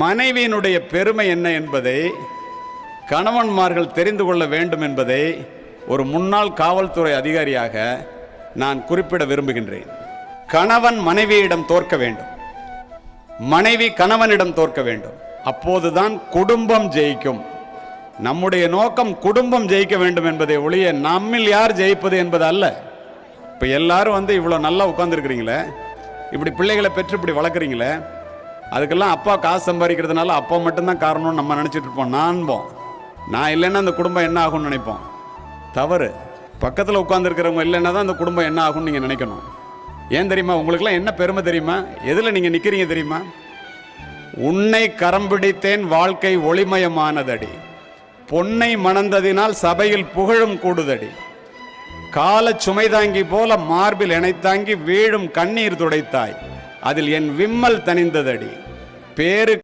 மனைவியினுடைய பெருமை என்ன என்பதை கணவன்மார்கள் தெரிந்து கொள்ள வேண்டும் என்பதை ஒரு முன்னாள் காவல்துறை அதிகாரியாக நான் குறிப்பிட விரும்புகின்றேன். கணவன் மனைவியிடம் தோற்க வேண்டும், மனைவி கணவனிடம் தோற்க வேண்டும். அப்போதுதான் குடும்பம் ஜெயிக்கும். நம்முடைய நோக்கம் குடும்பம் ஜெயிக்க வேண்டும் என்பதை ஒழிய நம்மில் யார் ஜெயிப்பது என்பது அல்ல. இப்போ எல்லாரும் இவ்வளோ நல்லா உட்காந்துருக்கிறீங்களே, இப்படி பிள்ளைகளை பெற்று இப்படி வளர்க்குறீங்களே, அதுக்கெல்லாம் அப்பா காசு சம்பாதிக்கிறதுனால அப்பா மட்டும்தான் காரணம்னு நம்ம நினச்சிட்டு இருப்போம். நான் இல்லைன்னா அந்த குடும்பம் என்ன ஆகும்னு நினைப்போம். தவறு. பக்கத்தில் உட்காந்துருக்கிறவங்க இல்லைன்னா தான் அந்த குடும்பம் என்ன ஆகும்னு நீங்கள் நினைக்கணும். ஏன் தெரியுமா? உங்களுக்கெல்லாம் என்ன பெருமை தெரியுமா? எதில் நீங்கள் நிற்கிறீங்க தெரியுமா? உன்னை கரம் பிடித்தேன் வாழ்க்கை ஒளிமயமானதடி, பொன்னை மணந்ததினால் சபையில் புகழும் கூடுதடி, கால சுமைதாங்கி போல மார்பில் இணைத்தாங்கி வீழும் கண்ணீர் துடைத்தாய், அதில் என் விம்மல் தணிந்ததடி, பேரு